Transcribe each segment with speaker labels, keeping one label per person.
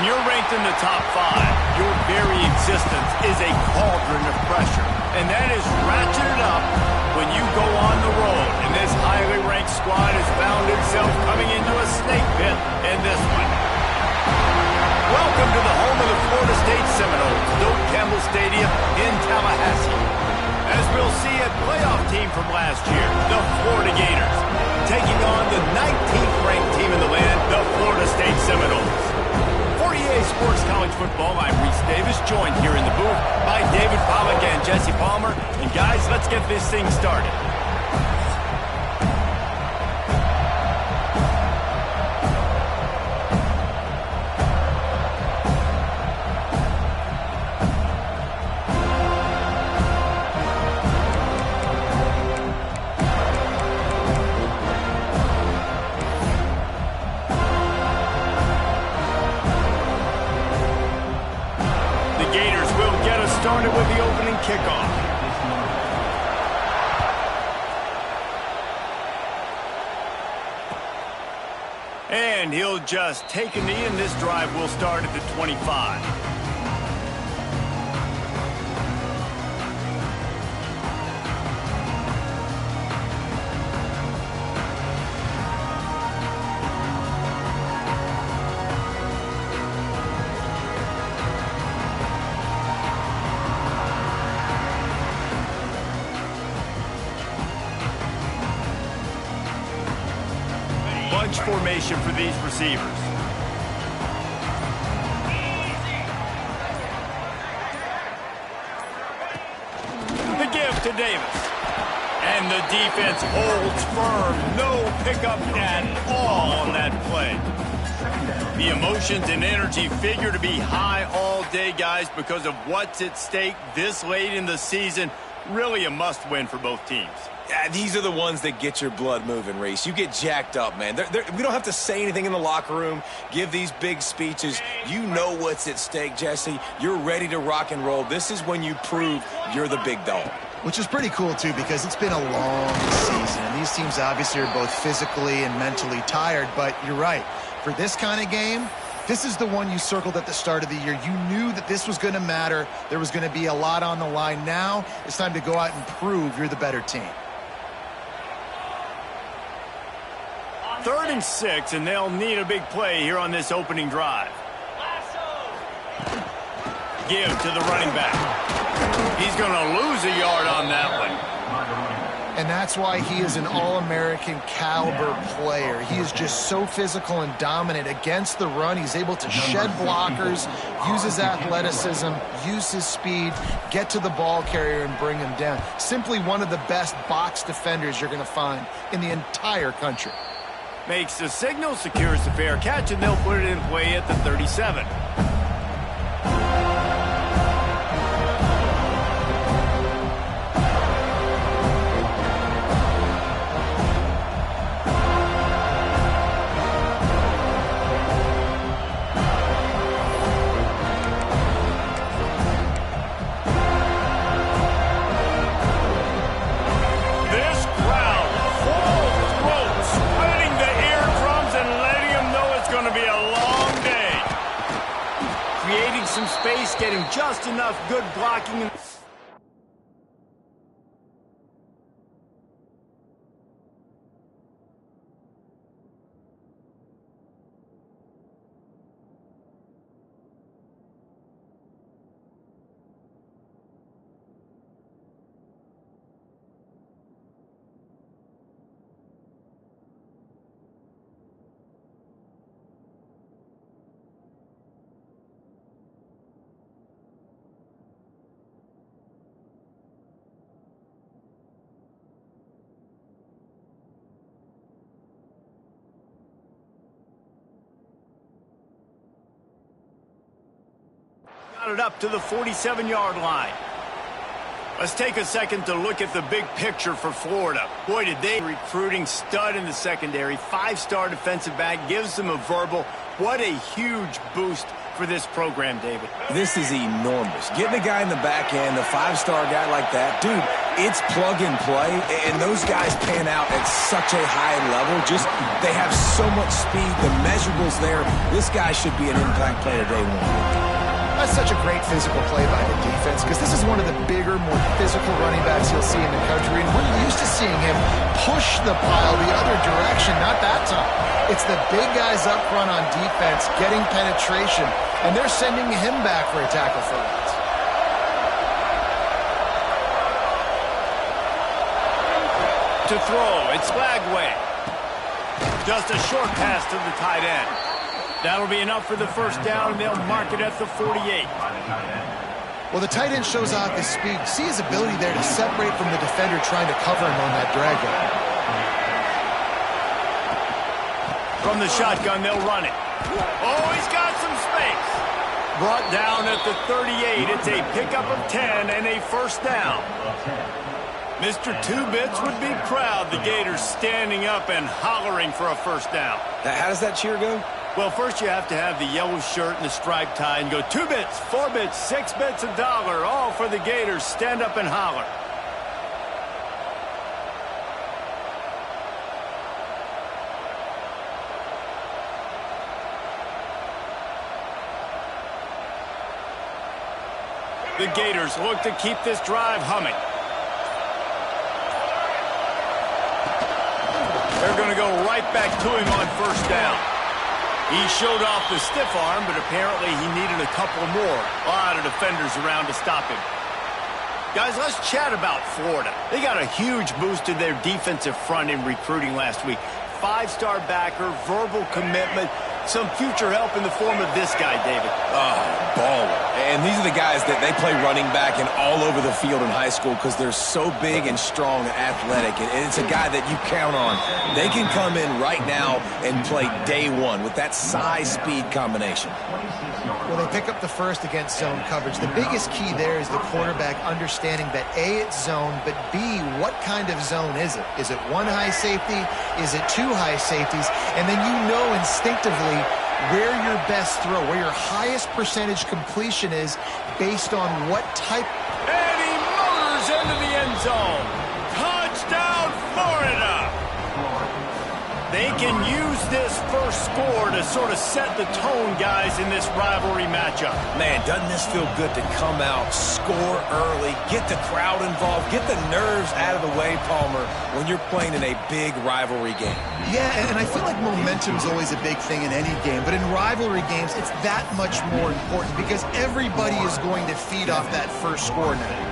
Speaker 1: When you're ranked in the top 5, your very existence is a cauldron of pressure. And that is ratcheted up when you go on the road. And this highly ranked squad has found itself coming into a snake pit in this one. Welcome to the home of the Florida State Seminoles, Doak Campbell Stadium in Tallahassee. As we'll see a playoff team from last year, the Florida Gators, taking on the 19th ranked team in the land, the Florida State Seminoles. For EA Sports College Football, I'm Reese Davis, joined here in the booth by David Pollack and Jesse Palmer. And guys, let's get this thing started. Started with the opening kickoff. And he'll just take a knee, and this drive will start at the 25. Bunch formation for these receivers. The give to Davis. And the defense holds firm. No pickup at all on that play. The emotions and energy figure to be high all day, guys, because of what's at stake this late in the season. Really a must-win for both teams.
Speaker 2: Yeah, these are the ones that get your blood moving, Reese. You get jacked up, man. We don't have to say anything in the locker room, give these big speeches. You know what's at stake, Jesse. You're ready to rock and roll. This is when you prove you're the big dog.
Speaker 3: Which is pretty cool, too, because it's been a long season. And these teams obviously are both physically and mentally tired. But you're right. For this kind of game, this is the one you circled at the start of the year. You knew that this was going to matter. There was going to be a lot on the line. Now it's time to go out and prove you're the better team.
Speaker 1: 3rd and 6, and they'll need a big play here on this opening drive. Give to the running back. He's going to lose a yard on that one.
Speaker 3: And that's why he is an all-American caliber player. He is just so physical and dominant against the run. He's able to shed blockers, use his athleticism, use his speed, get to the ball carrier and bring him down. Simply one of the best box defenders you're going to find in the entire country.
Speaker 1: Makes the signal, secures the fair catch, and they'll put it in play at the 37. Some space, getting just enough good blocking. Got it up to the 47-yard line. Let's take a second to look at the big picture for Florida. Boy, did they recruiting stud in the secondary. 5-star defensive back gives them a verbal. What a huge boost for this program, David.
Speaker 2: This is enormous. Getting a guy in the back end, a five-star guy like that, dude, it's plug and play, and those guys pan out at such a high level. Just, they have so much speed. The measurables there. This guy should be an impact player day one.
Speaker 3: That's such a great physical play by the defense because this is one of the bigger, more physical running backs you'll see in the country, and we're used to seeing him push the pile the other direction, not that time. It's the big guys up front on defense getting penetration, and they're sending him back for a tackle for loss.
Speaker 1: To throw, it's Lagway. Just a short pass to the tight end. That'll be enough for the first down, and they'll mark it at the 48.
Speaker 3: Well, the tight end shows off his speed. See his ability there to separate from the defender trying to cover him on that drag route.
Speaker 1: From the shotgun, they'll run it. Oh, he's got some space. Brought down at the 38. It's a pickup of 10 and a first down. Mr. Two-Bits would be proud. The Gators standing up and hollering for a first down.
Speaker 2: How does that cheer go?
Speaker 1: Well, first you have to have the yellow shirt and the striped tie and go 2 bits, 4 bits, 6 bits, $1, all for the Gators. Stand up and holler. The Gators look to keep this drive humming. They're going to go right back to him on first down. He showed off the stiff arm, but apparently he needed a couple more. A lot of defenders around to stop him. Guys, let's chat about Florida. They got a huge boost to their defensive front in recruiting last week. 5-star backer, verbal commitment, some future help in the form of this guy, David.
Speaker 2: Baller. And these are the guys that they play running back and all over the field in high school because they're so big and strong and athletic. And it's a guy that you count on. They can come in right now and play day one with that size-speed combination.
Speaker 3: Well, they pick up the first against zone coverage. The biggest key there is the quarterback understanding that A, it's zone, but B, what kind of zone is it? Is it one high safety? Is it two high safeties? And then you know instinctively where your best throw, where your highest percentage completion is based on what type.
Speaker 1: And he motors into the end zone. Touchdown, Florida! They can use this first score to sort of set the tone, guys, in this rivalry matchup.
Speaker 2: Man, doesn't this feel good to come out, score early, get the crowd involved, get the nerves out of the way, Palmer, when you're playing in a big rivalry game?
Speaker 3: Yeah, and I feel like momentum's always a big thing in any game, but in rivalry games, it's that much more important because everybody is going to feed off that first score now.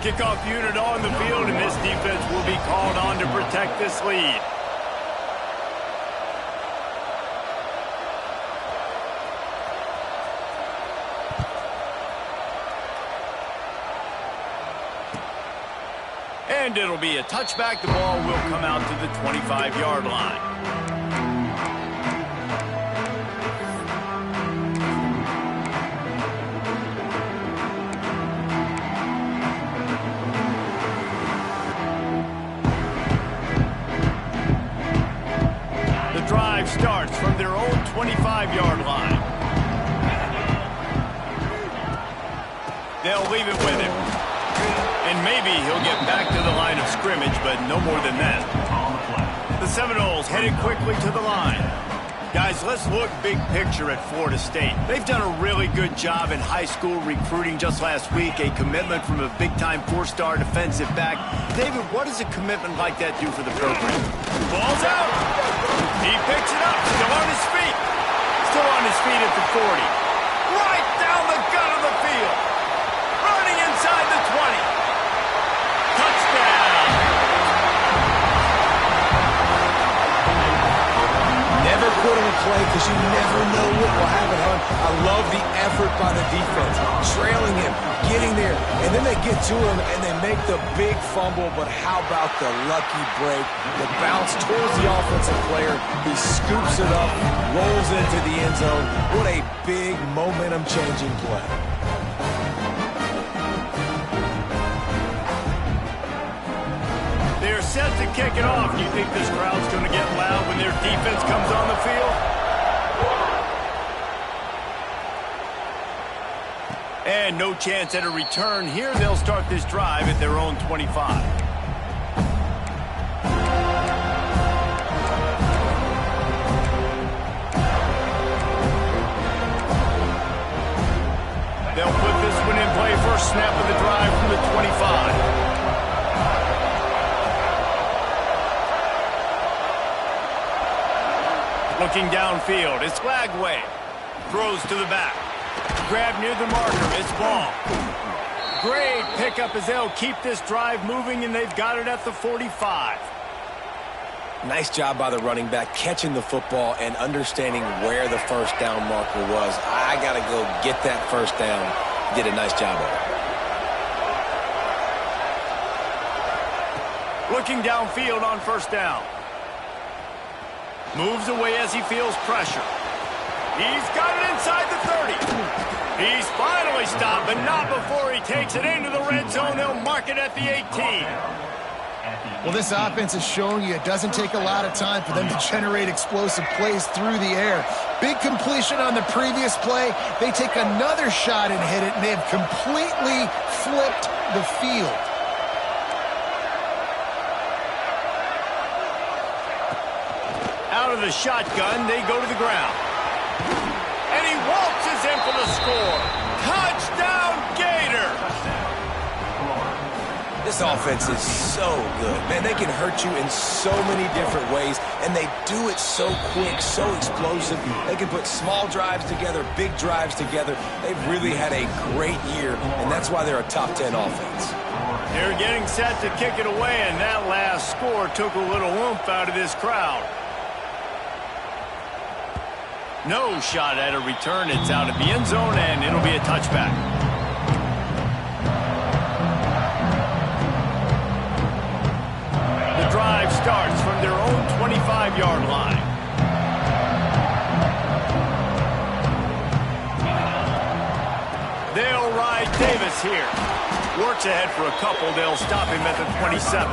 Speaker 1: Kickoff unit on the field, and this defense will be called on to protect this lead. And it'll be a touchback. The ball will come out to the 25-yard line. Drive starts from their own 25-yard line. They'll leave it with him. And maybe he'll get back to the line of scrimmage, but no more than that. The Seminoles headed quickly to the line. Guys, let's look big picture at Florida State. They've done a really good job in high school recruiting just last week, a commitment from a big-time 4-star defensive back. David, what does a commitment like that do for the program? Ball's out. He picks it up, still on his feet. Still on his feet at the 40. Right down the gut of the field. Running inside the 20. Touchdown.
Speaker 2: Never quit on a play because you never know what will happen, hon. I love the effort by the defense. Trailing him, getting there, and then they get to him and they make the big fumble, but how about the lucky break? The bounce towards the offensive player. He scoops it up, rolls into the end zone. What a big momentum-changing play.
Speaker 1: kick it off. Do you think this crowd's going to get loud when their defense comes on the field? And no chance at a return here. They'll start this drive at their own 25. They'll put this one in play. First snap of the drive from the 25. Looking downfield, it's Lagway. Throws to the back. Grab near the marker, it's ball. Great pickup as they'll keep this drive moving, and they've got it at the 45.
Speaker 2: Nice job by the running back catching the football and understanding where the first down marker was. I got to go get that first down. Did a nice job of it.
Speaker 1: Looking downfield on first down. Moves away as he feels pressure. He's got it inside the 30. He's finally stopped, but not before he takes it into the red zone. They'll mark it at the 18.
Speaker 3: Well, this offense is showing you it doesn't take a lot of time for them to generate explosive plays through the air. Big completion on the previous play. They take another shot and hit it, and they have completely flipped the field.
Speaker 1: Out of the shotgun, they go to the ground. And he waltzes in for the score. Touchdown, Gator!
Speaker 2: This offense is so good. Man, they can hurt you in so many different ways, and they do it so quick, so explosive. They can put small drives together, big drives together. They've really had a great year, and that's why they're a top 10 offense.
Speaker 1: They're getting set to kick it away, and that last score took a little oomph out of this crowd. No shot at a return. It's out of the end zone, and it'll be a touchback. The drive starts from their own 25-yard line. They'll ride Davis here. Works ahead for a couple. They'll stop him at the 27.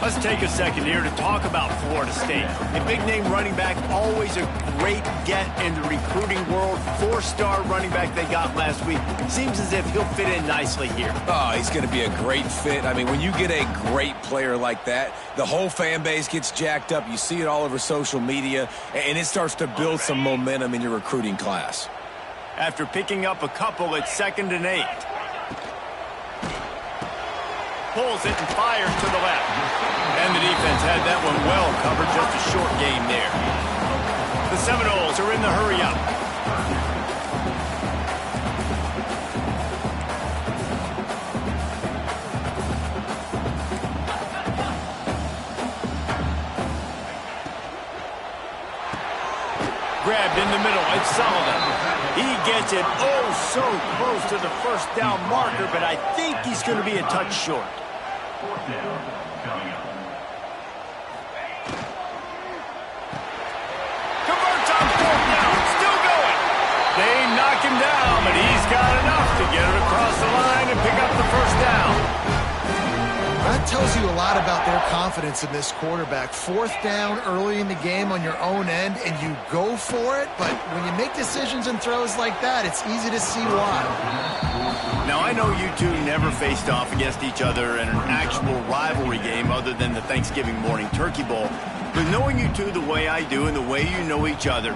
Speaker 1: Let's take a second here to talk about Florida State. A big-name running back, always a great get in the recruiting world. 4-star running back they got last week. Seems as if he'll fit in nicely here.
Speaker 2: Oh, he's going to be a great fit. I mean, when you get a great player like that, the whole fan base gets jacked up. You see it all over social media, and it starts to build some momentum in your recruiting class.
Speaker 1: After picking up a couple, it's 2nd and 8. Pulls it and fires to the left. And the defense had that one well covered, just a short game there. The Seminoles are in the hurry-up. Grabbed in the middle, it's Sullivan. He gets it oh so close to the first down marker, but I think he's going to be a touch short. Converts on 4th down, still going. They knock him down, but he's got enough to get it across the line and pick up the first down.
Speaker 3: That tells you a lot about their confidence in this quarterback. 4th down early in the game on your own end, and you go for it, but when you make decisions and throws like that, it's easy to see why.
Speaker 1: Now, I know you two never faced off against each other in an actual rivalry game other than the Thanksgiving morning Turkey Bowl. But knowing you two the way I do and the way you know each other,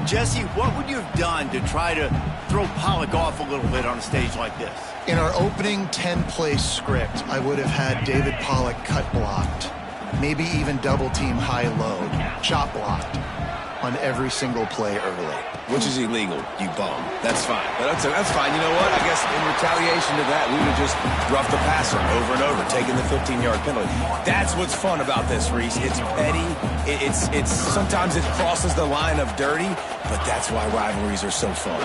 Speaker 1: Jesse, what would you have done to try to throw Pollock off a little bit on a stage like this?
Speaker 3: In our opening 10-play script, I would have had David Pollock cut blocked, maybe even double-team high-low, chop blocked on every single play early.
Speaker 2: Which is illegal, you bum. That's fine. But that's fine. You know what? I guess in retaliation to that, we would have just roughed the passer over and over, taking the 15-yard penalty. That's what's fun about this, Reese. It's petty. It's sometimes it crosses the line of dirty, but that's why rivalries are so fun.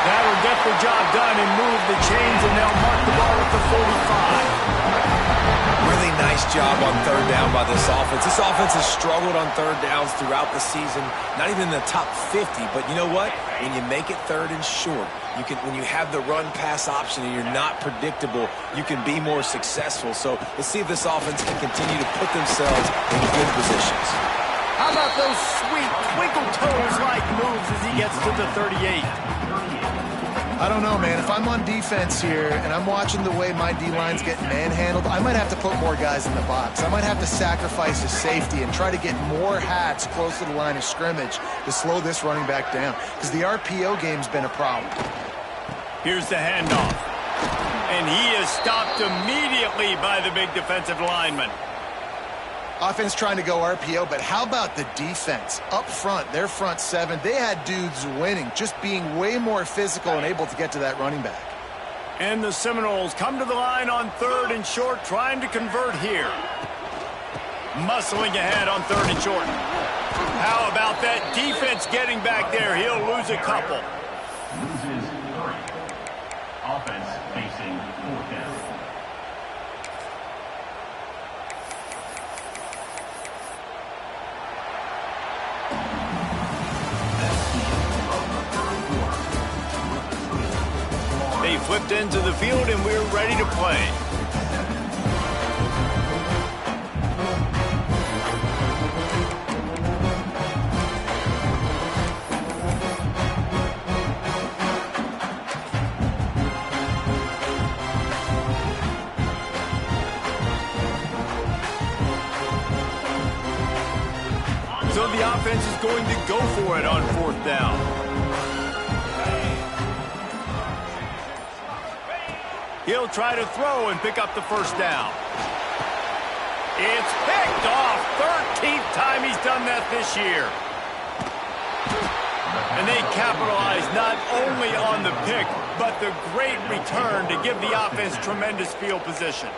Speaker 1: That'll get the job done and move the chains, and they'll mark the ball at the 45.
Speaker 2: Really nice Nice job on third down by this offense. This offense has struggled on third downs throughout the season. Not even in the top 50, but you know what? When you make it third and short, when you have the run-pass option and you're not predictable, you can be more successful. So let's see if this offense can continue to put themselves in good positions.
Speaker 1: How about those sweet twinkle toes-like moves as he gets to the 38?
Speaker 3: I don't know, man. If I'm on defense here and I'm watching the way my D-line's getting manhandled, I might have to put more guys in the box. I might have to sacrifice his safety and try to get more hats close to the line of scrimmage to slow this running back down, because the RPO game's been a problem.
Speaker 1: Here's the handoff. And he is stopped immediately by the big defensive lineman.
Speaker 3: Offense trying to go RPO, but how about the defense? Up front, their front seven, they had dudes winning, just being way more physical and able to get to that running back.
Speaker 1: And the Seminoles come to the line on third and short, trying to convert here. Muscling ahead on third and short. How about that defense getting back there? He'll lose a couple.
Speaker 4: Loses 3. Offense facing 4th down.
Speaker 1: They flipped into the field, and we're ready to play. So the offense is going to go for it on 4th down. He'll try to throw and pick up the first down. It's picked off. 13th time he's done that this year. And they capitalize not only on the pick, but the great return to give the offense tremendous field position.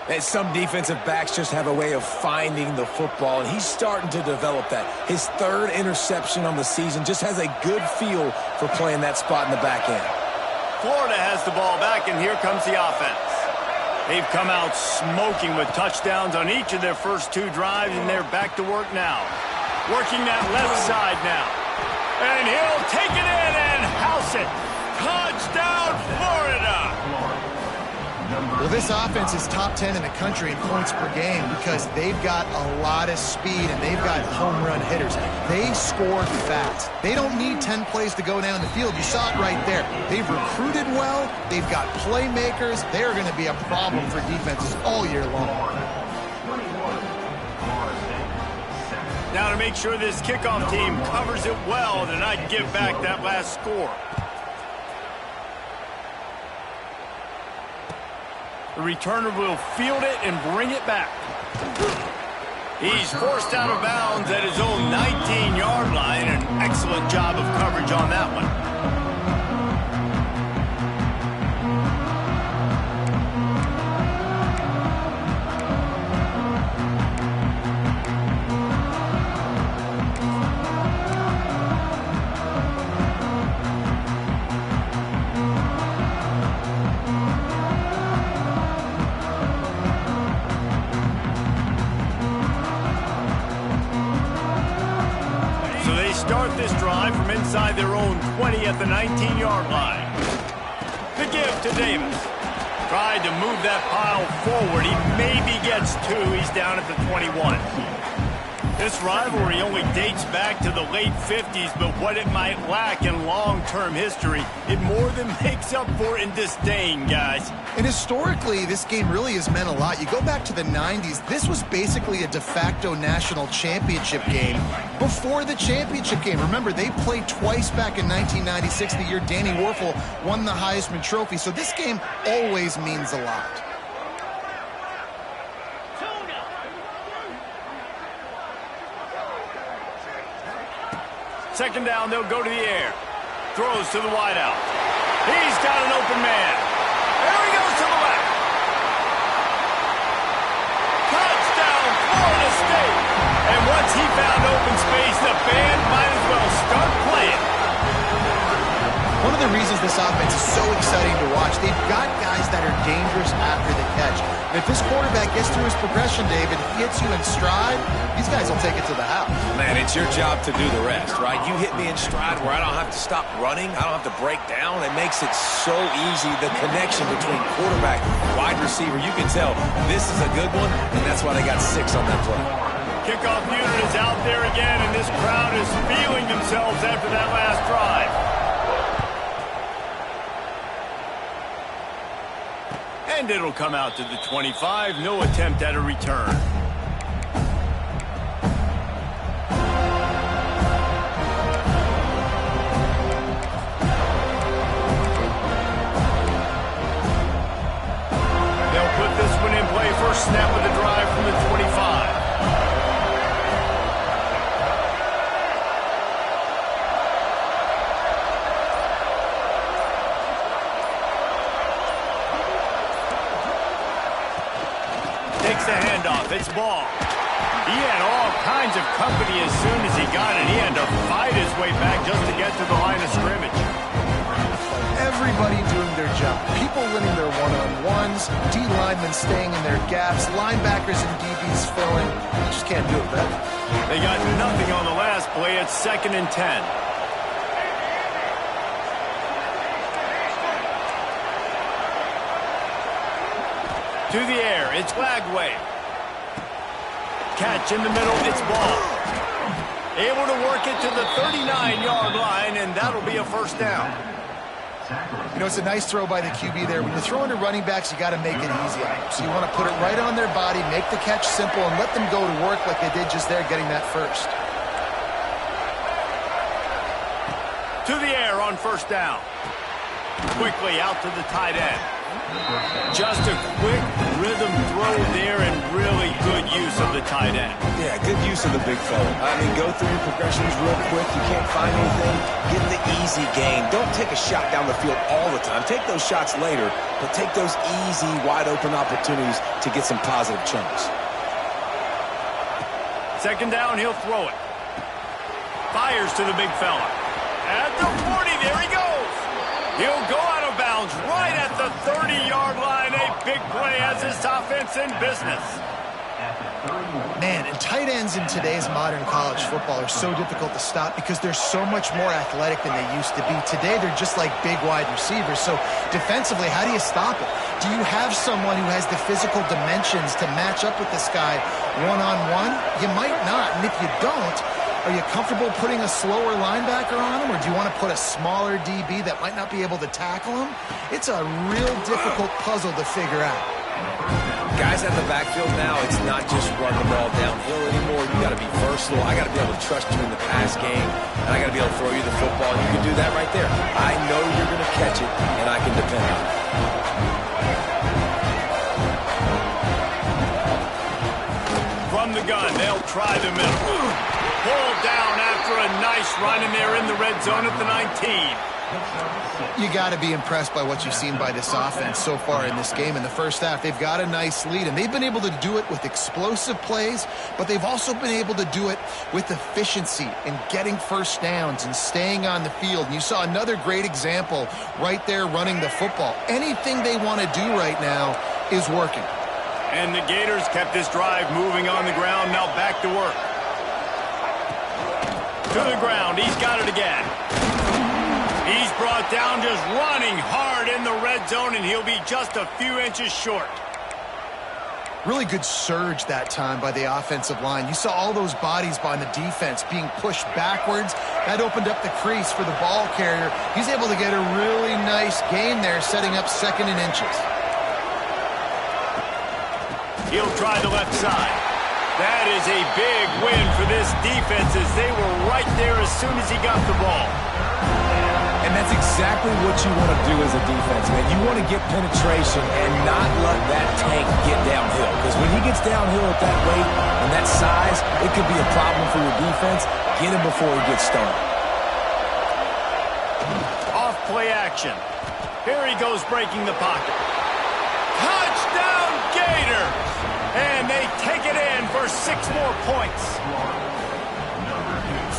Speaker 2: And some defensive backs just have a way of finding the football, and he's starting to develop that. His 3rd interception on the season, just has a good feel for playing that spot in the back end.
Speaker 1: Florida has the ball back, and here comes the offense. They've come out smoking with touchdowns on each of their first 2 drives, and they're back to work now. Working that left side now. And he'll take it in and house it. Touchdown, Florida!
Speaker 3: Well, this offense is top 10 in the country in points per game because they've got a lot of speed and they've got home run hitters. They score fast. They don't need 10 plays to go down the field. You saw it right there. They've recruited well. They've got playmakers. They're going to be a problem for defenses all year long.
Speaker 1: Now to make sure this kickoff team covers it well to not give back that last score. The returner will field it and bring it back. He's forced out of bounds at his own 19-yard line. An excellent job of coverage on that one. Start this drive from inside their own 20 at the 19-yard line. The give to Davis. Tried to move that pile forward. He maybe gets 2. He's down at the 21. This rivalry only dates back to the late 50s, but what it might lack in long-term history, it more than makes up for in disdain, guys.
Speaker 3: And historically, this game really has meant a lot. You go back to the 90s, this was basically a de facto national championship game before the championship game. Remember, they played twice back in 1996, the year Danny Werfel won the Heisman Trophy. So this game always means a lot.
Speaker 1: Second down, they'll go to the air. Throws to the wideout. He's got an open man. There he goes to the left. Touchdown, Florida State. And once he found open space, the band might as well start playing.
Speaker 3: One of the reasons this offense is so exciting to watch, they've got guys that are dangerous after the catch. And if this quarterback gets through his progression, David, he hits you in stride, these guys will take it to the house.
Speaker 2: Man, it's your job to do the rest, right? You hit me in stride where I don't have to stop running. I don't have to break down. It makes it so easy, the connection between quarterback and wide receiver. You can tell this is a good one, and that's why they got 6 on that play.
Speaker 1: Kickoff unit is out there again, and this crowd is feeling themselves after that last drive. And it'll come out to the 25. No attempt at a return. They'll put this one in play. First snap of the drive from the 25. Takes the handoff. It's ball. He had all kinds of company as soon as he got it. He had to fight his way back just to get to the line of scrimmage.
Speaker 3: Everybody doing their job. People winning their one-on-ones, D linemen staying in their gaps, linebackers and DBs filling. You just can't do it better.
Speaker 1: They got nothing on the last play. It's 2nd and 10. To the air, it's Lagway. Catch in the middle, it's ball. Able to work it to the 39-yard line, and that'll be a first down.
Speaker 3: You know, it's a nice throw by the QB there. When you're throwing to running backs, you got to make it easy on them. So you want to put it right on their body, make the catch simple, and let them go to work like they did just there, getting that first.
Speaker 1: To the air on first down. Quickly out to the tight end. Just a quick rhythm throw there and really good use of the tight end.
Speaker 2: Yeah, good use of the big fella. I mean, go through your progressions real quick. You can't find anything. Get the easy gain. Don't take a shot down the field all the time. Take those shots later, but take those easy, wide-open opportunities to get some positive chunks.
Speaker 1: 2nd down, he'll throw it. Fires to the big fella. At the 40, there he goes. He'll go out of bounds right at the 30-yard line. A big play as this offense in business.
Speaker 3: Man, and tight ends in today's modern college football are so difficult to stop because they're so much more athletic than they used to be. Today, they're just like big wide receivers. So defensively, how do you stop it? Do you have someone who has the physical dimensions to match up with this guy one-on-one? You might not, and if you don't, are you comfortable putting a slower linebacker on him, or do you want to put a smaller DB that might not be able to tackle him? It's a real difficult puzzle to figure out.
Speaker 2: Guys at the backfield now, it's not just run the ball downhill anymore. You got to be versatile. I got to be able to trust you in the pass game, and I got to be able to throw you the football. You can do that right there. I know you're going to catch it, and I can depend on it.
Speaker 1: From the gun, they'll try the middle. Pulled down after a nice run, and they're in the red zone at the 19.
Speaker 3: You got to be impressed by what you've seen by this offense so far in this game. In the first half, they've got a nice lead, and they've been able to do it with explosive plays, but they've also been able to do it with efficiency and getting first downs and staying on the field. And you saw another great example right there running the football. Anything they want to do right now is working.
Speaker 1: And the Gators kept this drive moving on the ground. Now back to work. To the ground. He's got it again. He's brought down, just running hard in the red zone, and he'll be just a few inches short.
Speaker 3: Really good surge that time by the offensive line. You saw all those bodies by the defense being pushed backwards. That opened up the crease for the ball carrier. He's able to get a really nice gain there, setting up 2nd and inches.
Speaker 1: He'll try the left side. That is a big win for this defense as they were right there as soon as he got the ball.
Speaker 2: And that's exactly what you want to do as a defense, man. You want to get penetration and not let that tank get downhill. Because when he gets downhill at that weight and that size, it could be a problem for your defense. Get him before he gets started.
Speaker 1: Off play action. Here he goes breaking the pocket. Touchdown Gators! And they take it in for 6 more points.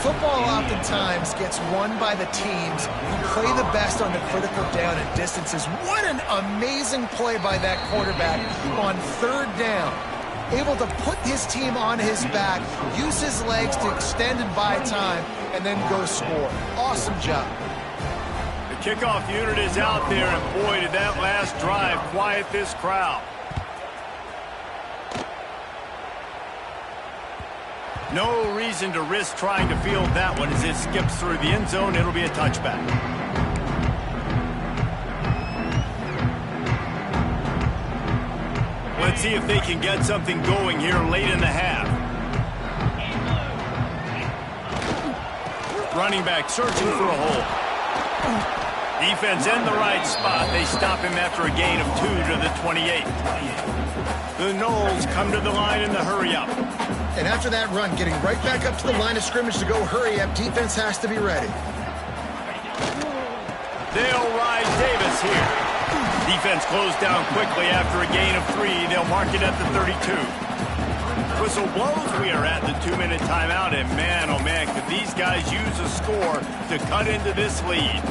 Speaker 3: Football oftentimes gets won by the teams who play the best on the critical down and distances. What an amazing play by that quarterback on 3rd down. Able to put his team on his back, use his legs to extend and buy time, and then go score. Awesome job.
Speaker 1: The kickoff unit is out there, and boy, did that last drive quiet this crowd. No reason to risk trying to field that one as it skips through the end zone. It'll be a touchback. Let's see if they can get something going here late in the half. Running back searching for a hole. Defense in the right spot. They stop him after a gain of 2 to the 28. The Noles come to the line in the hurry-up.
Speaker 3: And after that run, getting right back up to the line of scrimmage to go hurry up, defense has to be ready.
Speaker 1: They'll ride Davis here. Defense closed down quickly after a gain of 3. They'll mark it at the 32. Whistle blows. We are at the 2-minute timeout, and man, oh man, could these guys use a score to cut into this lead.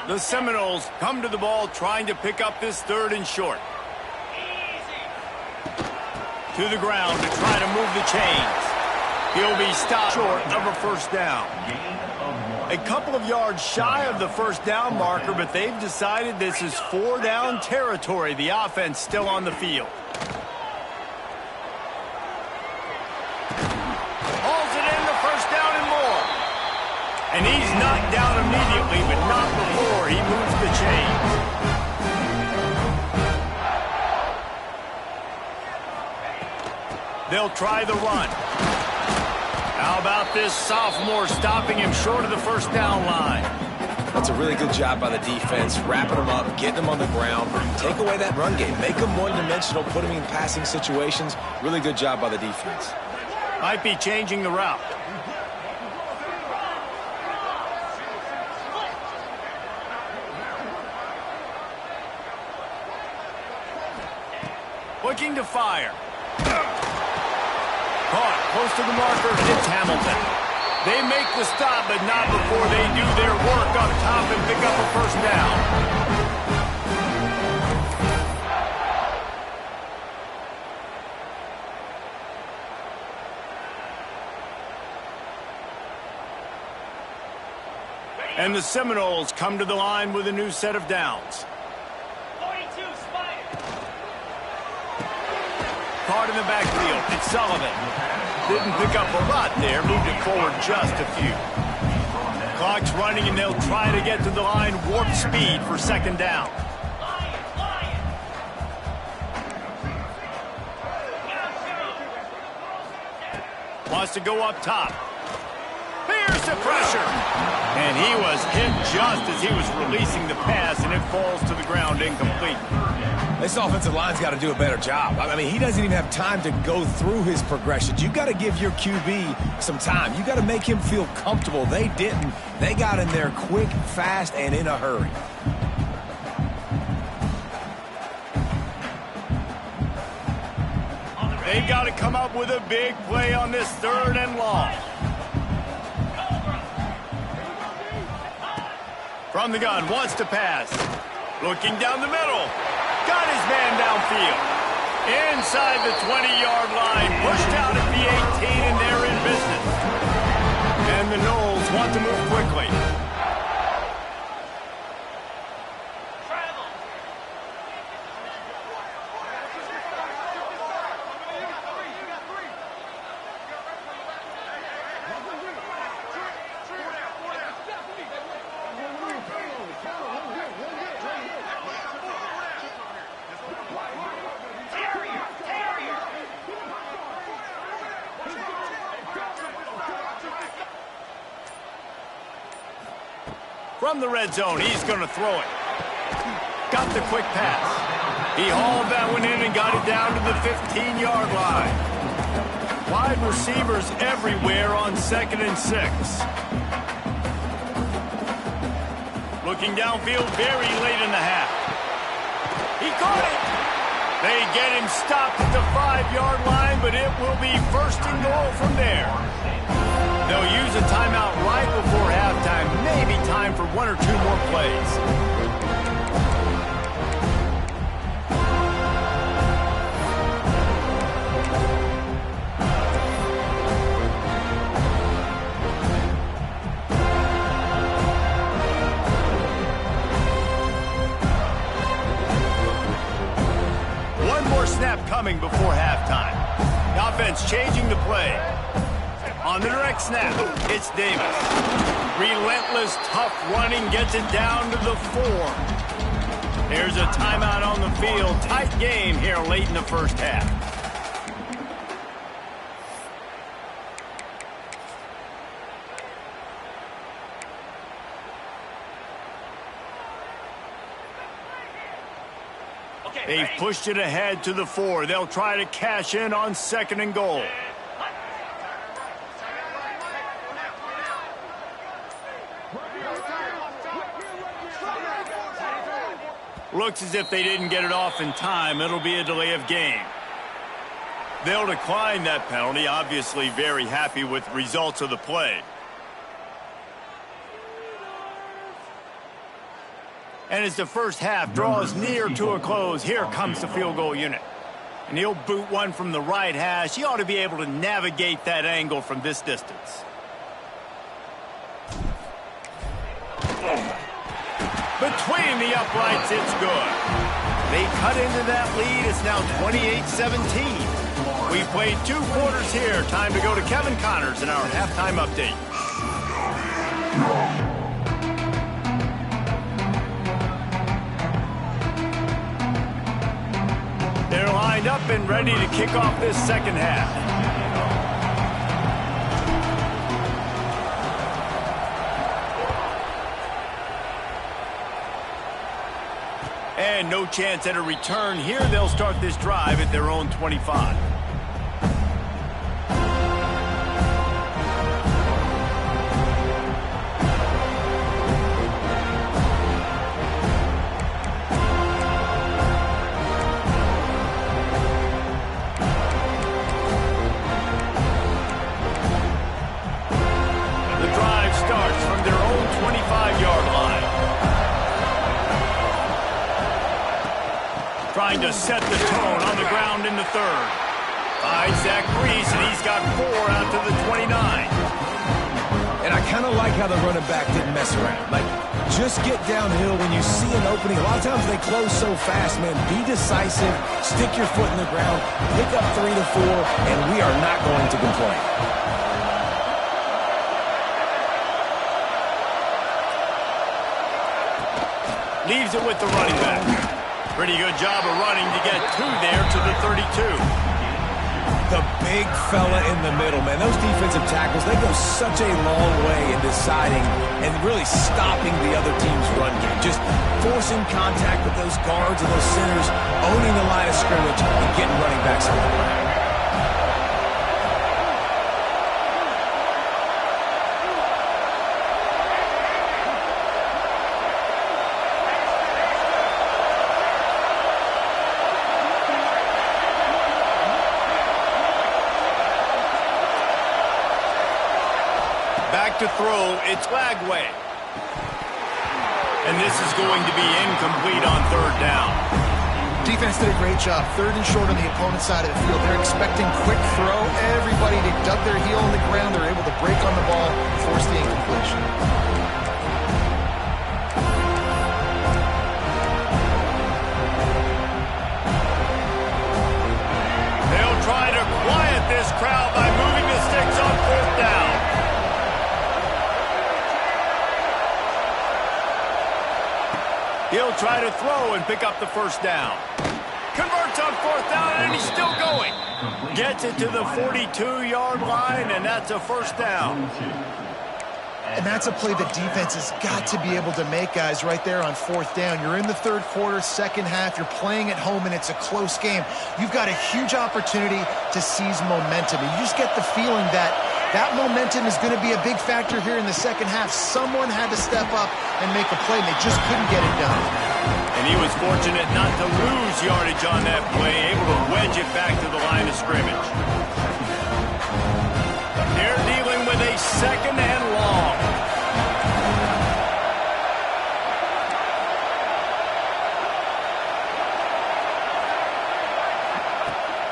Speaker 1: The Seminoles come to the ball trying to pick up this 3rd and short. To the ground to try to move the chains. He'll be stopped short of a 1st down. A couple of yards shy of the 1st down marker, but they've decided this is 4-down territory. The offense still on the field. Hauls it in, the 1st down and more. And he's knocked down immediately, but not before he moves the chains. They'll try the run. How about this sophomore stopping him short of the 1st down line?
Speaker 2: That's a really good job by the defense, wrapping them up, getting them on the ground. Take away that run game. Make them one-dimensional, put them in passing situations. Really good job by the defense.
Speaker 1: Might be changing the route. Looking to fire. Caught close to the marker. It's Hamilton. They make the stop, but not before they do their work up top and pick up a 1st down. And the Seminoles come to the line with a new set of downs. Caught in the backfield. It's Sullivan. Didn't pick up a lot there. Moved it forward just a few. Clock's running, and they'll try to get to the line warp speed for 2nd down. Wants to go up top. Here's the pressure. And he was hit just as he was releasing the pass, and it falls to the ground incomplete.
Speaker 2: This offensive line's got to do a better job. I mean, he doesn't even have time to go through his progressions. You got to give your QB some time. You got to make him feel comfortable. They didn't. They got in there quick, fast, and in a hurry.
Speaker 1: They've got to come up with a big play on this 3rd and long. From the gun, wants to pass. Looking down the middle. Got his man downfield. Inside the 20-yard line. Pushed out at the 18, and they're in business. And the Noles want to move quickly. From the red zone, he's going to throw it. Got the quick pass. He hauled that one in and got it down to the 15-yard line. Wide receivers everywhere on 2nd and 6. Looking downfield very late in the half. caught it. They get him stopped at the 5-yard line, but it will be first and goal from there. They'll use a timeout right before halftime. Maybe time for 1 or 2 more plays. Snap coming before halftime. The offense changing the play. On the direct snap, it's Davis. Relentless, tough running, gets it down to the 4. There's a timeout on the field. Tight game here late in the first half. They've pushed it ahead to the 4. They'll try to cash in on 2nd and goal. Looks as if they didn't get it off in time. It'll be a delay of game. They'll decline that penalty. Obviously very happy with the results of the play. And as the first half draws near to a close, here comes the field goal unit. And he'll boot one from the right hash. He ought to be able to navigate that angle from this distance. Between the uprights, it's good. They cut into that lead. It's now 28-17. We played 2 quarters here. Time to go to Kevin Connors in our halftime update. They're lined up and ready to kick off this second half. And no chance at a return here. They'll start this drive at their own 25. Starts from their own 25-yard line. Trying to set the tone on the ground in the 3rd. Finds Zach Reese, and he's got 4 out to the 29.
Speaker 2: And I kind of like how the running back didn't mess around. Like, just get downhill when you see an opening. A lot of times they close so fast, man. Be decisive, stick your foot in the ground, pick up 3 to 4, and we are not going to complain.
Speaker 1: Leaves it with the running back. Pretty good job of running to get 2 there to the 32.
Speaker 2: The big fella in the middle, man. Those defensive tackles, they go such a long way in deciding and really stopping the other team's run game. Just forcing contact with those guards and those centers, owning the line of scrimmage, and getting running backs on the ground.
Speaker 1: To throw, it's Lagway. And this is going to be incomplete on 3rd down.
Speaker 3: Defense did a great job. 3rd and short on the opponent's side of the field. They're expecting quick throw. Everybody, they dug their heel on the ground. They're able to break on the ball, force the incompletion.
Speaker 1: They'll try to quiet this crowd by moving the sticks on 4th down. He'll try to throw and pick up the 1st down. Converts on 4th down, and he's still going. Gets it to the 42-yard line, and that's a 1st down.
Speaker 3: And that's a play the defense has got to be able to make, guys, right there on 4th down. You're in the 3rd quarter, second half. You're playing at home, and it's a close game. You've got a huge opportunity to seize momentum. And you just get the feeling that That momentum is going to be a big factor here in the second half. Someone had to step up and make a play, and they just couldn't get it done.
Speaker 1: And he was fortunate not to lose yardage on that play, able to wedge it back to the line of scrimmage. They're dealing with a second and long.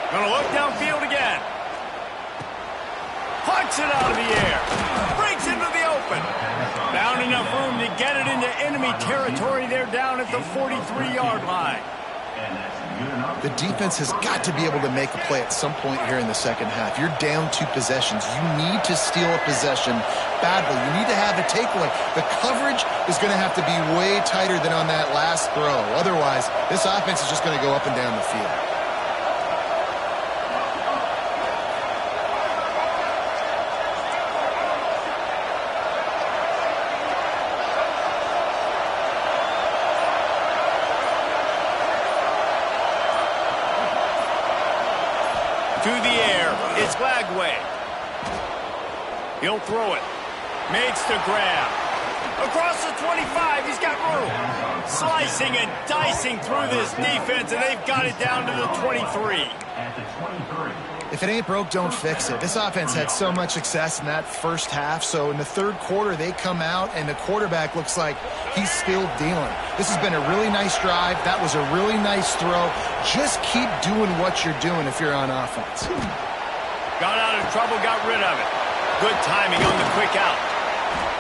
Speaker 1: Gonna look downfield again. Pucks it out of the air. Breaks into the open. Found enough room to get it into enemy territory. They're down at the 43-yard line.
Speaker 3: The defense has got to be able to make a play at some point here in the second half. You're down 2 possessions. You need to steal a possession badly. You need to have a takeaway. The coverage is going to have to be way tighter than on that last throw. Otherwise, this offense is just going to go up and down the field.
Speaker 1: To the air, it's Lagway. He'll throw it. Makes the grab. Across the 25, he's got room. Slicing and dicing through this defense, and they've got it down to the 23.
Speaker 3: If it ain't broke, don't fix it. This offense had so much success in that first half, so in the third quarter, they come out, and the quarterback looks like he's still dealing. This has been a really nice drive. That was a really nice throw. Just keep doing what you're doing if you're on offense.
Speaker 1: Got out of trouble, got rid of it. Good timing on the quick out.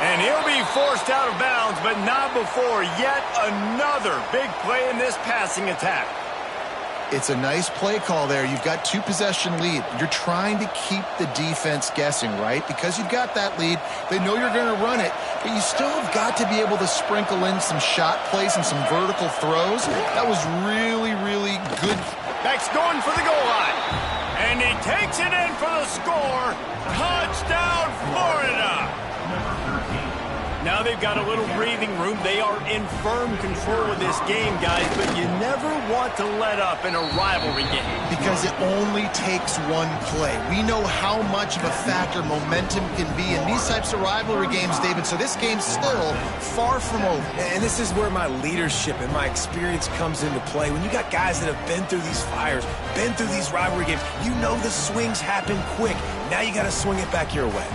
Speaker 1: And he'll be forced out of bounds, but not before yet another big play in this passing attack.
Speaker 3: It's a nice play call there. You've got 2-possession lead. You're trying to keep the defense guessing, right? Because you've got that lead. They know you're going to run it, but you still have got to be able to sprinkle in some shot plays and some vertical throws. That was really, really good.
Speaker 1: Beck's going for the goal line. And he takes it in for the score. Touchdown, Florida. Now they've got a little breathing room. They are in firm control of this game, guys, but you never want to let up in a rivalry game.
Speaker 3: Because it only takes one play. We know how much of a factor momentum can be in these types of rivalry games, David, so this game's still far from over.
Speaker 2: And this is where my leadership and my experience comes into play. When you got guys that have been through these fires, been through these rivalry games, you know the swings happen quick. Now you got to swing it back your way.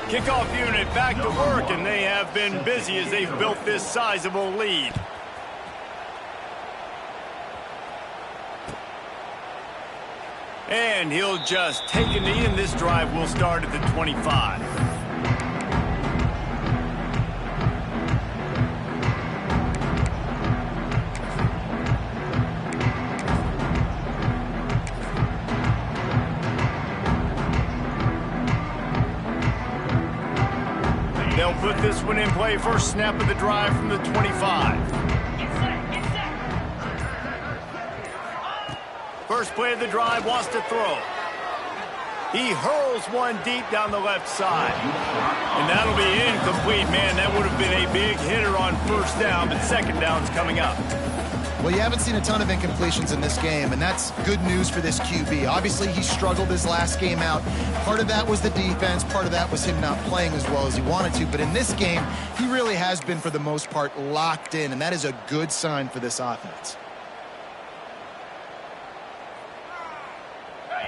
Speaker 1: Kickoff unit back to work, and they have been busy as they've built this sizable lead. And he'll just take a knee, and this drive will start at the 25. They'll put this one in play. First snap of the drive from the 25. First play of the drive, wants to throw. He hurls one deep down the left side. And that'll be incomplete. Man, that would have been a big hitter on first down, but second down's coming up.
Speaker 3: Well, you haven't seen a ton of incompletions in this game, and that's good news for this QB. Obviously, he struggled his last game out. Part of that was the defense. Part of that was him not playing as well as he wanted to. But in this game, he really has been, for the most part, locked in, and that is a good sign for this offense.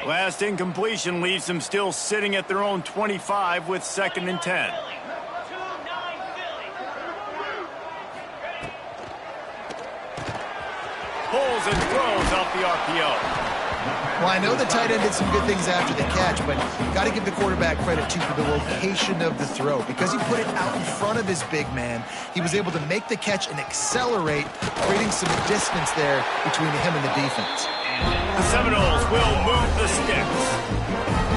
Speaker 1: Last incompletion leaves them still sitting at their own 25 with 2nd and 10. Pulls and throws off the RPO.
Speaker 3: Well, I know the tight end did some good things after the catch, but got to give the quarterback credit, too, for the location of the throw. Because he put it out in front of his big man, he was able to make the catch and accelerate, creating some distance there between him and the defense.
Speaker 1: The Seminoles will move the sticks.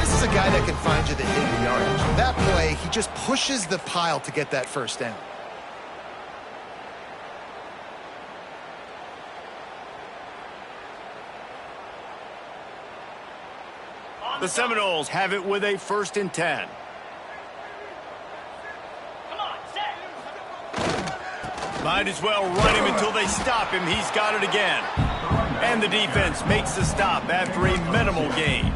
Speaker 3: This is a guy that can find you the hidden yardage. That play, he just pushes the pile to get that first down.
Speaker 1: The Seminoles have it with a 1st and 10. Might as well run him until they stop him. He's got it again. And the defense makes the stop after a minimal gain.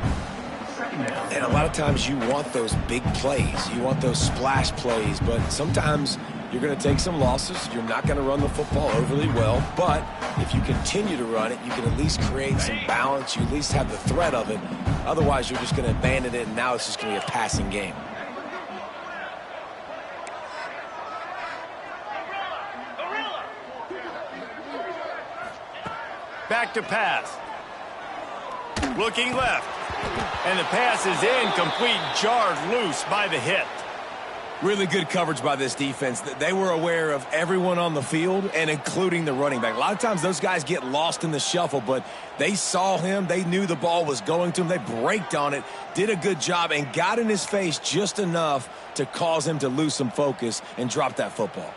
Speaker 4: second down.
Speaker 2: And a lot of times you want those big plays. You want those splash plays, but sometimes you're going to take some losses. You're not going to run the football overly well, but if you continue to run it, you can at least create some balance. You at least have the threat of it. Otherwise, you're just going to abandon it, and now it's just going to be a passing game.
Speaker 1: Back to pass. Looking left. And the pass is incomplete, jarred loose by the hit.
Speaker 2: Really good coverage by this defense. They were aware of everyone on the field and including the running back. A lot of times those guys get lost in the shuffle, but they saw him. They knew the ball was going to him. They braked on it, did a good job, and got in his face just enough to cause him to lose some focus and drop that football.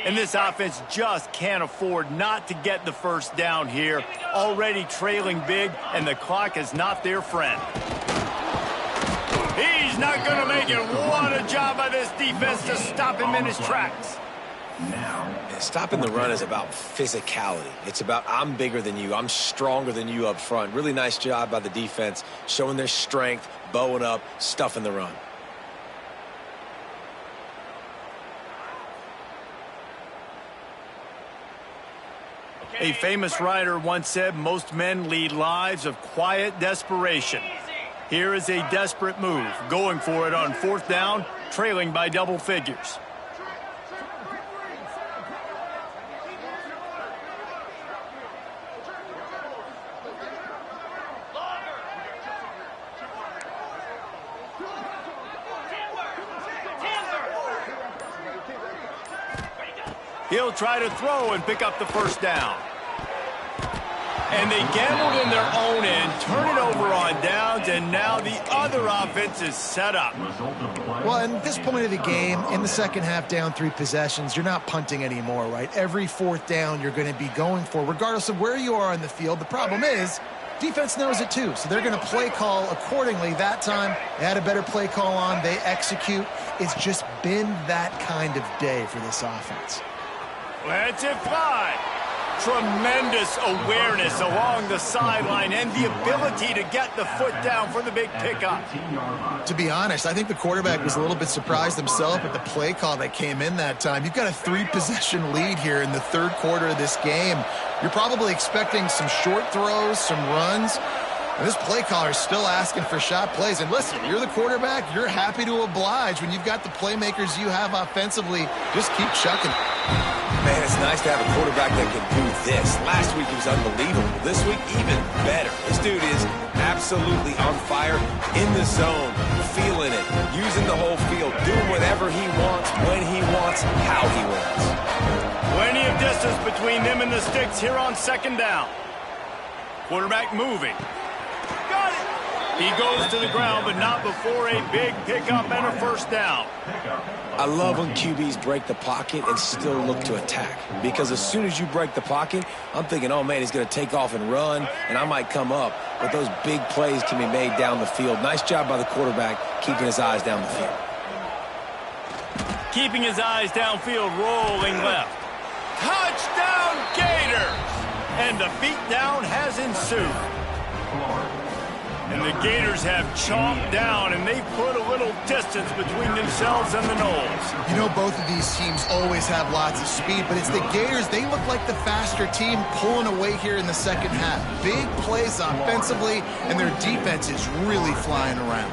Speaker 1: And this offense just can't afford not to get the first down here. Already trailing big, and the clock is not their friend. He's not going to make it. What a job by this defense to stop him in his tracks.
Speaker 2: Stopping the run is about physicality. It's about I'm bigger than you. I'm stronger than you up front. Really nice job by the defense, showing their strength, bowing up, stuffing the run.
Speaker 1: A famous writer once said, most men lead lives of quiet desperation. Here is a desperate move, going for it on fourth down, trailing by double figures. He'll try to throw and pick up the first down. And they gambled in their own end, turn it over on downs, and now the other offense is set up.
Speaker 3: Well, at this point of the game, in the second half, down 3 possessions, you're not punting anymore, right? Every fourth down you're going to be going for, regardless of where you are on the field. The problem is, defense knows it too, so they're going to play call accordingly. That time, they had a better play call on. They execute. It's just been that kind of day for this offense.
Speaker 1: Let's it fly. Tremendous awareness along the sideline and the ability to get the foot down for the big pickup.
Speaker 3: To be honest, I think the quarterback was a little bit surprised himself at the play call that came in that time. You've got a 3-possession lead here in the third quarter of this game. You're probably expecting some short throws, some runs. And this play caller is still asking for shot plays. And listen, you're the quarterback. You're happy to oblige when you've got the playmakers you have offensively. Just keep chucking.
Speaker 2: Man, it's nice to have a quarterback that can do this. Last week he was unbelievable. This week, even better. This dude is absolutely on fire, in the zone, feeling it, using the whole field, doing whatever he wants, when he wants, how he wants.
Speaker 1: Plenty of distance between them and the sticks here on second down. Quarterback moving. Got it. He goes to the ground, but not before a big pickup and a first down.
Speaker 2: I love when QBs break the pocket and still look to attack. Because as soon as you break the pocket, I'm thinking, oh, man, he's going to take off and run, and I might come up. But those big plays can be made down the field. Nice job by the quarterback keeping his eyes down the field.
Speaker 1: Keeping his eyes downfield, rolling left. Touchdown, Gators! And the beatdown has ensued. And the Gators have chomped down, and they've put a little distance between themselves and the Noles.
Speaker 3: You know, both of these teams always have lots of speed, but it's the Gators. They look like the faster team pulling away here in the second half. Big plays offensively, and their defense is really flying around.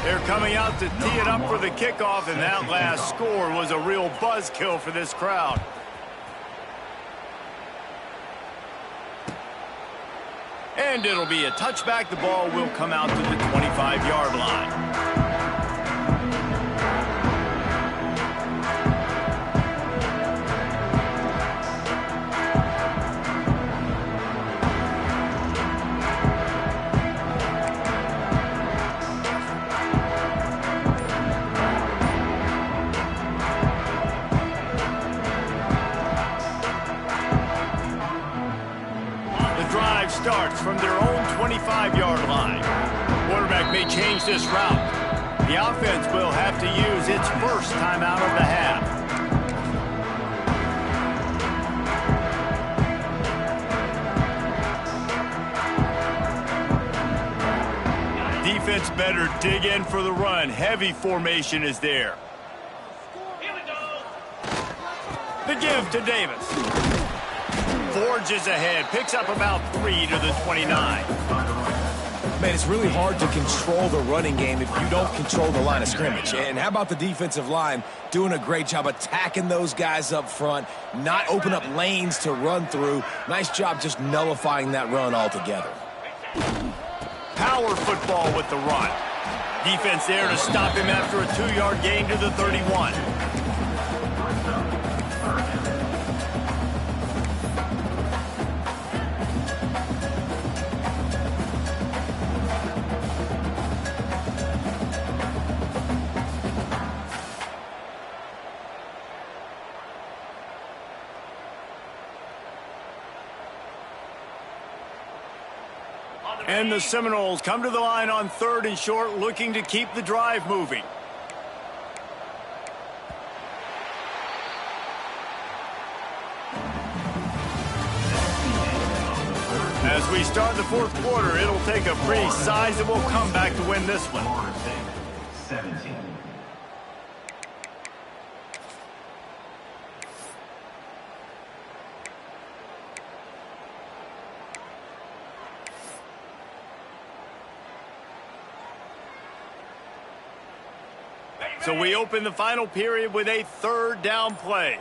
Speaker 1: They're coming out to tee it up for the kickoff, and that last score was a real buzzkill for this crowd. And it'll be a touchback. The ball will come out to the 25-yard line. Starts from their own 25-yard line. quarterback may change this route. The offense will have to use its first timeout of the half. Defense better dig in for the run. Heavy formation is there.
Speaker 4: Here we go.
Speaker 1: The give to Davis. Forges ahead. Picks up about 3 to the 29.
Speaker 2: Man, it's really hard to control the running game if you don't control the line of scrimmage. And how about the defensive line doing a great job attacking those guys up front, not open up lanes to run through. Nice job just nullifying that run altogether.
Speaker 1: Power football with the run. Defense there to stop him after a 2-yard gain to the 31. And the Seminoles come to the line on 3rd and short, looking to keep the drive moving. As we start the 4th quarter, it'll take a pretty sizable comeback to win this one.
Speaker 4: 17.
Speaker 1: So we open the final period with a 3rd down play.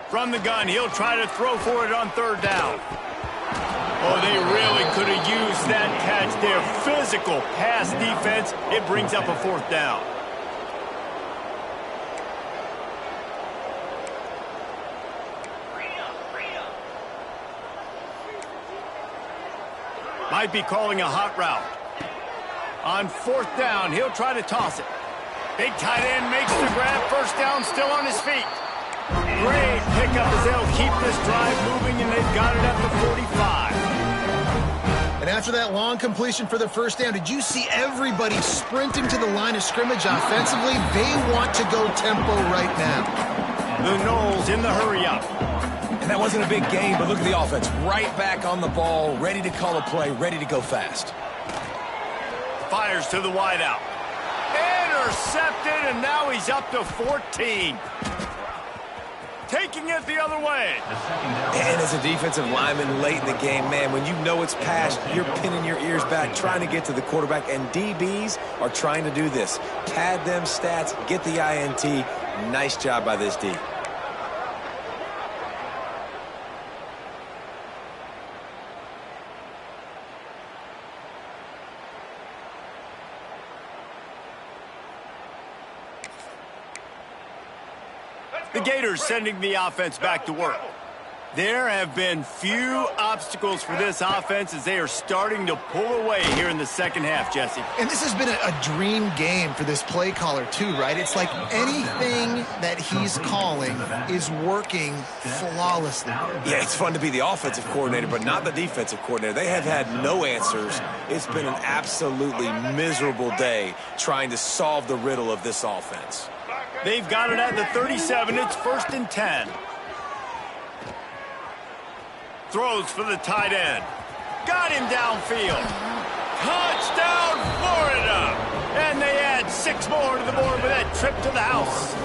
Speaker 1: From the gun, he'll try to throw for it on 3rd down. Oh, they really could have used that catch there. Physical pass defense. It brings up a 4th down. Might be calling a hot route. On 4th down, he'll try to toss it. Big tight end makes the grab. 1st down, still on his feet. Great pickup as they'll keep this drive moving, and they've got it at the 45.
Speaker 3: And after that long completion for the 1st down, did you see everybody sprinting to the line of scrimmage offensively? They want to go tempo right now.
Speaker 1: The Noles in the hurry-up.
Speaker 2: And that wasn't a big game, but look at the offense. Right back on the ball, ready to call a play, ready to go fast.
Speaker 1: Fires to the wideout. Intercepted, and now he's up to 14. Taking it the other way.
Speaker 2: And as a defensive lineman late in the game, man, when you know it's passed, you're pinning your ears back, trying to get to the quarterback, and DBs are trying to do this. Pad them stats, get the INT. Nice job by this D.
Speaker 1: The Gators sending the offense back to work. There have been few obstacles for this offense as they are starting to pull away here in the 2nd half, Jesse.
Speaker 3: And this has been a dream game for this play caller too, right? It's like anything that he's calling is working flawlessly.
Speaker 2: Yeah, it's fun to be the offensive coordinator, but not the defensive coordinator. They have had no answers. It's been an absolutely miserable day trying to solve the riddle of this offense.
Speaker 1: They've got it at the 37. It's 1st and 10. Throws for the tight end. Got him downfield. Touchdown, Florida! And they add 6 more to the board with that trip to the house.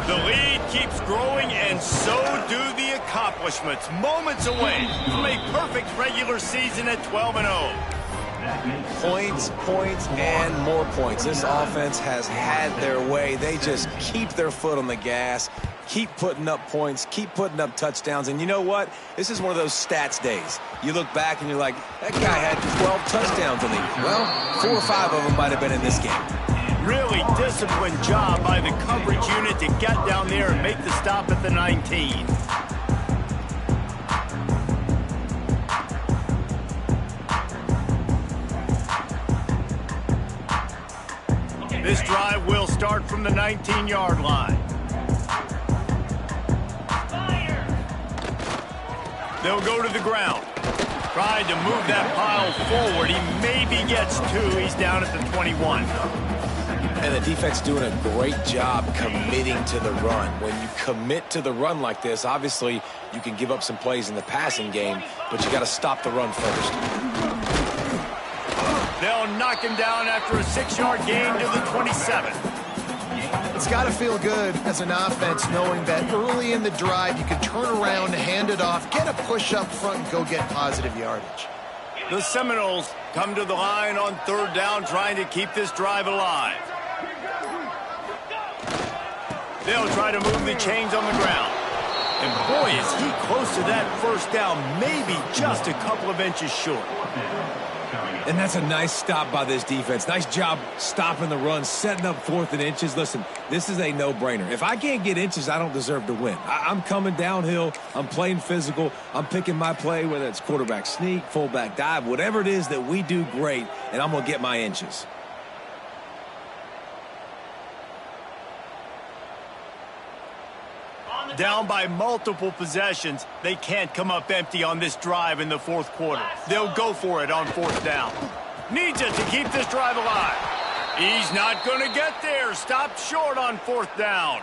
Speaker 1: The lead keeps growing, and so do the accomplishments. Moments away from a perfect regular season at 12-0.
Speaker 2: Points, points, and more points. This offense has had their way. They just keep their foot on the gas, keep putting up points, keep putting up touchdowns. And you know what? This is one of those stats days. You look back and you're like, that guy had 12 touchdowns in the game. Well, 4 or 5 of them might have been in this game.
Speaker 1: Really disciplined job by the coverage unit to get down there and make the stop at the 19. This drive will start from the 19-yard line. They'll go to the ground. Tried to move that pile forward. He maybe gets 2. He's down at the 21.
Speaker 2: And the defense doing a great job committing to the run. When you commit to the run like this, obviously you can give up some plays in the passing game, but you got to stop the run first.
Speaker 1: They'll knock him down after a 6-yard gain to the 27.
Speaker 3: It's got to feel good as an offense knowing that early in the drive you can turn around, hand it off, get a push up front, and go get positive yardage.
Speaker 1: The Seminoles come to the line on 3rd down, trying to keep this drive alive. They'll try to move the chains on the ground. And boy, is he close to that 1st down, maybe just a couple of inches short.
Speaker 2: And that's a nice stop by this defense. Nice job stopping the run, setting up 4th and inches. Listen, this is a no-brainer. If I can't get inches, I don't deserve to win. I'm coming downhill. I'm playing physical. I'm picking my play, whether it's quarterback sneak, fullback dive, whatever it is that we do great, and I'm going to get my inches.
Speaker 1: Down by multiple possessions, they can't come up empty on this drive in the 4th quarter. They'll go for it on 4th down. Needs it to keep this drive alive. He's not going to get there. Stopped short on 4th down.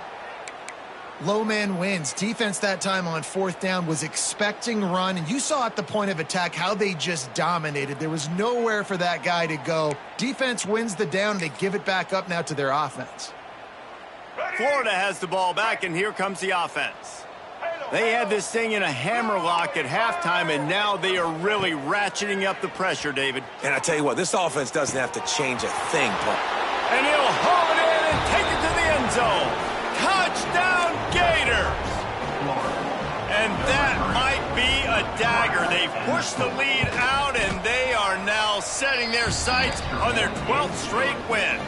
Speaker 3: Low man wins. Defense that time on 4th down was expecting run, and you saw at the point of attack how they just dominated. There was nowhere for that guy to go. Defense wins the down. They give it back up now to their offense.
Speaker 1: Florida has the ball back, and here comes the offense. They had this thing in a hammerlock at halftime, and now they are really ratcheting up the pressure, David.
Speaker 2: And I tell you what, this offense doesn't have to change a thing, Paul.
Speaker 1: And he'll haul it in and take it to the end zone. Touchdown, Gators! And that might be a dagger. They've pushed the lead out, and they are now setting their sights on their 12th straight win.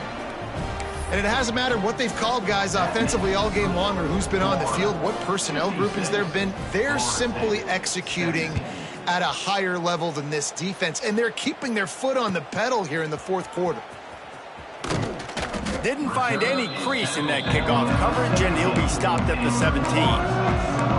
Speaker 3: And it hasn't mattered what they've called guys offensively all game long or who's been on the field, what personnel groupings there have been. They're simply executing at a higher level than this defense, and they're keeping their foot on the pedal here in the 4th quarter.
Speaker 1: Didn't find any crease in that kickoff coverage, and he'll be stopped at the 17.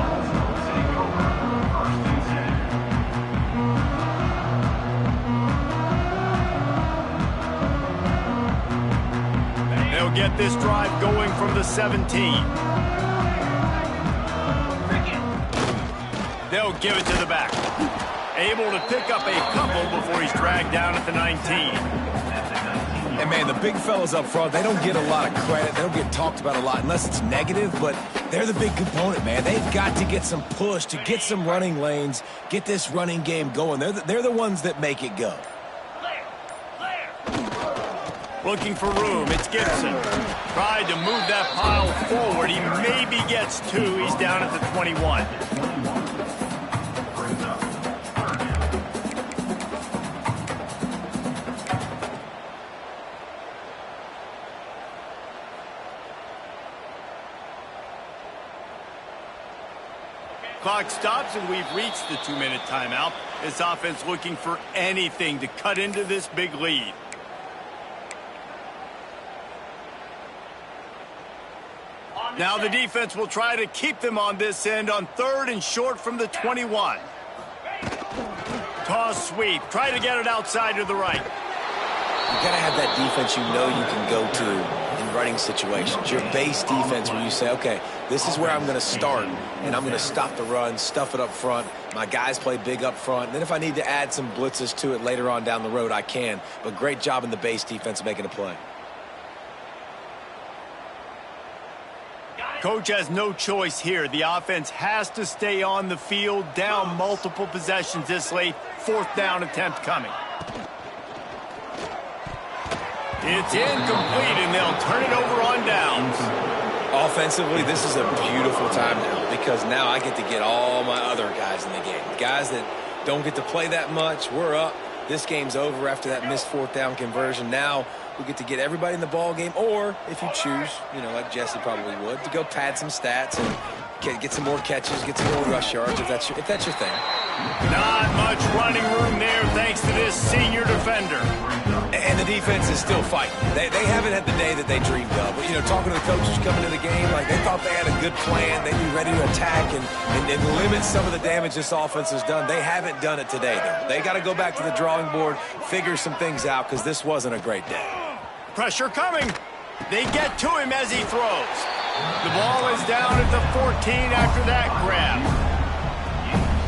Speaker 1: They'll get this drive going from the 17. They'll give it to the back. Able to pick up a couple before he's dragged down at the 19.
Speaker 2: And, man, the big fellas up front, they don't get a lot of credit. They don't get talked about a lot unless it's negative, but they're the big component, man. They've got to get some push, to get some running lanes, get this running game going. They're the ones that make it go.
Speaker 1: Looking for room, it's Gibson. Tried to move that pile forward. He maybe gets 2. He's down at the 21. Clock stops, and we've reached the 2-minute timeout. This offense looking for anything to cut into this big lead. Now the defense will try to keep them on this end on 3rd and short from the 21. Toss sweep. Try to get it outside to the right.
Speaker 2: You got to have that defense you know you can go to in running situations. Your base defense where you say, okay, this is where I'm going to start, and I'm going to stop the run, stuff it up front. My guys play big up front. And then if I need to add some blitzes to it later on down the road, I can. But great job in the base defense making a play.
Speaker 1: Coach has no choice here. The offense has to stay on the field, down multiple possessions this late. 4th down attempt coming. It's incomplete, and they'll turn it over on downs.
Speaker 2: Offensively, this is a beautiful time now because now I get to get all my other guys in the game. Guys that don't get to play that much, we're up. This game's over after that missed 4th down conversion. Now we get to get everybody in the ball game, or if you choose, you know, like Jesse probably would, to go pad some stats and get some more catches, get some more rush yards if that's your thing.
Speaker 1: Not much running room there thanks to this senior defender.
Speaker 2: And the defense is still fighting. They haven't had the day that they dreamed of. But, you know, talking to the coaches coming into the game, like they thought they had a good plan. They'd be ready to attack and limit some of the damage this offense has done. They haven't done it today, though. They got to go back to the drawing board, figure some things out, because this wasn't a great day.
Speaker 1: Pressure coming. They get to him as he throws. The ball is down at the 14 after that grab.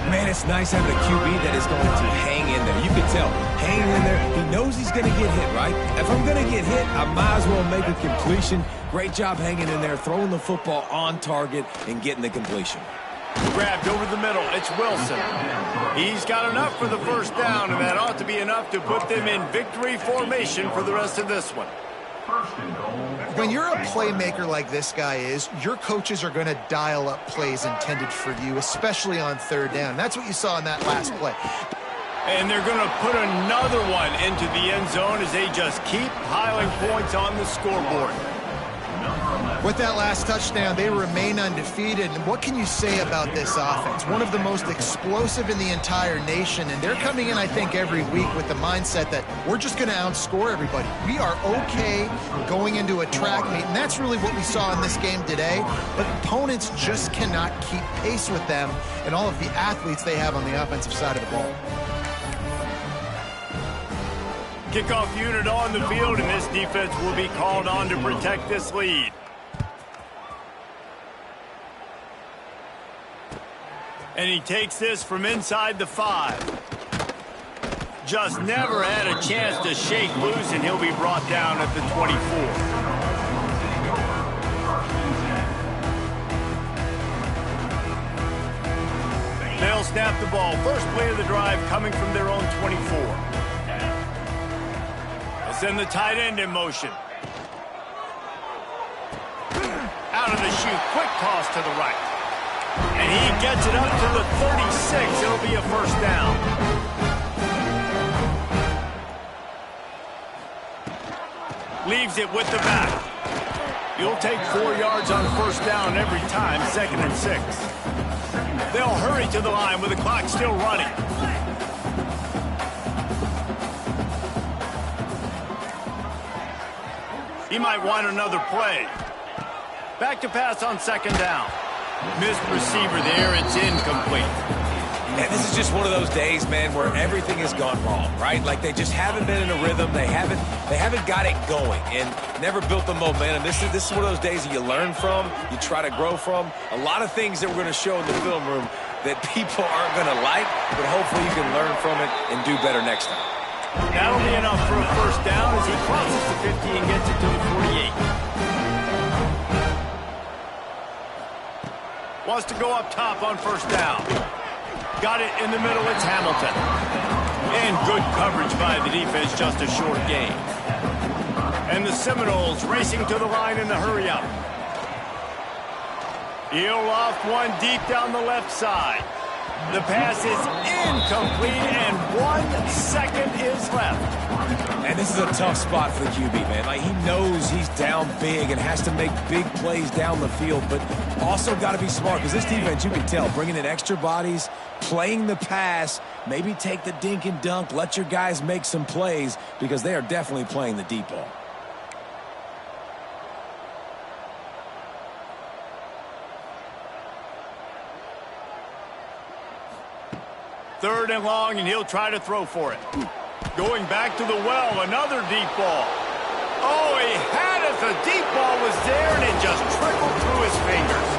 Speaker 2: Man, it's nice having a QB that is going to hang in there. You can tell, hanging in there, he knows he's going to get hit, right? If I'm going to get hit, I might as well make a completion. Great job hanging in there, throwing the football on target and getting the completion.
Speaker 1: Grabbed over the middle. It's Wilson. He's got enough for the first down, and that ought to be enough to put them in victory formation for the rest of this one.
Speaker 3: When you're a playmaker like this guy is, your coaches are going to dial up plays intended for you, especially on third down. That's what you saw in that last play.
Speaker 1: And they're going to put another one into the end zone as they just keep piling points on the scoreboard.
Speaker 3: With that last touchdown, they remain undefeated. And what can you say about this offense? One of the most explosive in the entire nation. And they're coming in, I think, every week with the mindset that we're just going to outscore everybody. We are okay going into a track meet. And that's really what we saw in this game today. But opponents just cannot keep pace with them and all of the athletes they have on the offensive side of the ball.
Speaker 1: Kickoff unit on the field, and this defense will be called on to protect this lead. And he takes this from inside the 5. Just never had a chance to shake loose, and he'll be brought down at the 24. They'll snap the ball. First play of the drive coming from their own 24. Send the tight end in motion. Out of the chute, quick toss to the right. And he gets it up to the 36. It'll be a first down. Leaves it with the back. You'll take 4 yards on first down every time, 2nd and 6. They'll hurry to the line with the clock still running. He might want another play. Back to pass on 2nd down. Missed receiver there. It's incomplete.
Speaker 2: And this is just one of those days, man, where everything has gone wrong, right? Like they just haven't been in a rhythm. They haven't got it going and never built the momentum. This is one of those days that you learn from, you try to grow from. A lot of things that we're going to show in the film room that people aren't going to like, but hopefully you can learn from it and do better next time.
Speaker 1: That'll be enough for a first down as he crosses the 50 and gets it to the 48. Wants to go up top on first down. Got it in the middle. It's Hamilton. And good coverage by the defense, just a short gain. And the Seminoles racing to the line in the hurry-up. He'll loft one deep down the left side. The pass is incomplete, and 1 second is left.
Speaker 2: And this is a tough spot for the QB, man. Like, he knows he's down big and has to make big plays down the field, but also got to be smart because this defense, you can tell, bringing in extra bodies, playing the pass, maybe take the dink and dunk, let your guys make some plays because they are definitely playing the deep ball.
Speaker 1: Third and long, and he'll try to throw for it. Going back to the well, another deep ball. Oh, he had it. The deep ball was there, and it just trickled through his fingers.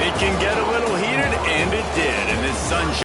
Speaker 1: It can get a little heated, and it did. And this sunshine.